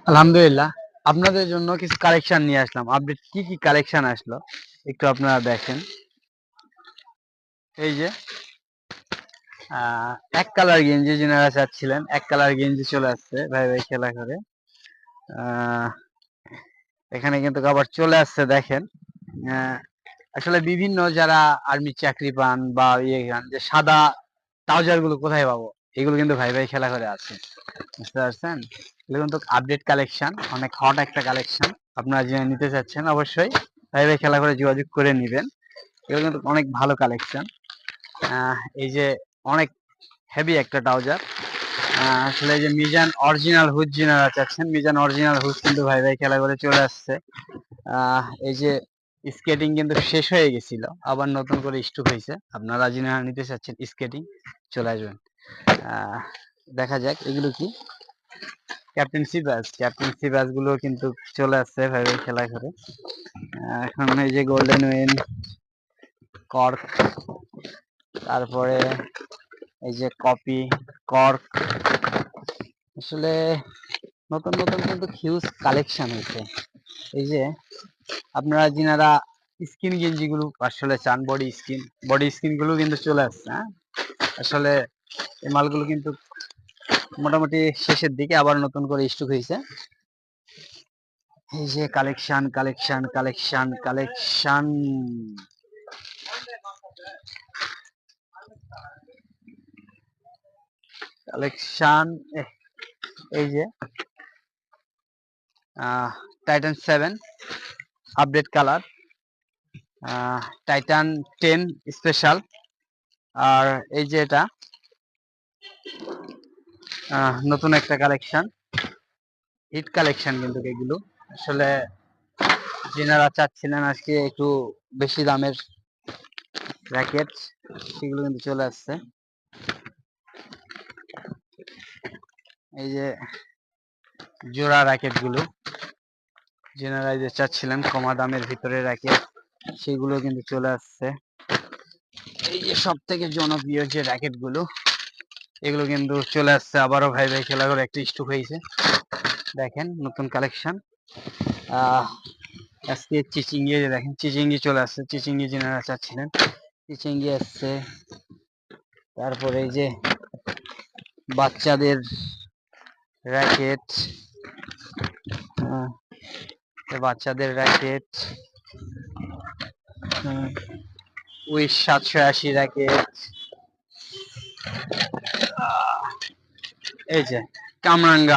আলহামদুলিল্লাহ, আপনাদের জন্য কিছু কালেকশন নিয়ে আসলাম। আপডেট কি কি কালেকশন আসলো একটু আপনারা দেখেন। এই যে এক কালার গেঞ্জি যারা চাচ্ছিলেন, এক কালার গেঞ্জি চলে আসছে ভাই ভাই খেলা করে। আহ, এখানে কিন্তু আবার চলে আসছে দেখেন। আহ, আসলে বিভিন্ন যারা আর্মি চাকরি পান বা ইয়ে পান, যে সাদা ট্রাউজার গুলো কোথায় পাবো, এগুলো কিন্তু ভাই ভাই খেলা করে আছে, বুঝতে পারছেন? এগুলো কিন্তু আপডেট কালেকশন, অনেক হট একটা কালেকশন। আপনারা যে নিতে চাচ্ছেন অবশ্যই ভাই ভাই খেলা করে যোগাযোগ করে নিবেন। এগুলো কিন্তু অনেক ভালো কালেকশন। এই যে অনেক হেভি একটা ট্রাউজার। আসলে এই যে মিজান অরিজিনাল হুড যারা চাচ্ছেন, মিজান অরিজিনাল হুড কিন্তু ভাই ভাই খেলা করে চলে আসছে। এই যে স্কেটিং কিন্তু শেষ হয়ে গেছিল, আবার নতুন করে স্টক হয়েছে। আপনারা যিনি নিতে চাচ্ছেন স্কেটিং, চলে আসবেন। আহ, দেখা যাক এগুলো কি। ক্যাপ্টেন্সি ব্যাচ গুলো কিন্তু চলে আসছে ভাই ভাই খেলা করে। এখন এই যে গোল্ডেন উইন, কর্ক, তারপরে এই যে কপি, কর্ক, আসলে নতুন নতুন কিন্তু হিউজ কালেকশন হয়েছে। এই যে আপনারা যিনারা স্কিন গেঞ্জি গুলো আসলে চান, বডি স্কিন গুলো কিন্তু চলে আসছে। হ্যাঁ, আসলে এই মালগুলো কিন্তু মোটামুটি শেষের দিকে আবার নতুন করে স্টক হয়েছে। এই যে collection collection collection collection, collection. এই যে Titan 7 update colour, Titan 10 special, আর এই যে এটা নতুন একটা কালেকশন, হিট কালেকশন কিন্তু এগুলো। আসলে যেনারা চাচ্ছিলেন আজকে একটু বেশি দামের র্যাকেট, সেগুলো কিন্তু চলে আসছে। এই যে জোড়া র্যাকেট গুলো, যেনারা যে চাচ্ছিলেন কমা দামের ভিতরে র্যাকেট, সেগুলো কিন্তু চলে আসছে। এই যে সব থেকে জনপ্রিয় যে র্যাকেট গুলো, এগুলো কিন্তু চলে আসছে আবারও ভাই ভাই খেলা করে একটা স্টক হয়েছে। দেখেন নতুন কালেকশন। আজকে চিচিঙ্গি, দেখেন চিচিঙ্গি চলে আসছে, চিচিঙ্গি যেনারা চাচ্ছিলেন চিচিঙ্গি আসছে। তারপরে এই যে বাচ্চাদের র্যাকেট, বাচ্চাদের র্যাকেট, উইশ 780 র্যাকেট, এই যে কামরাঙ্গা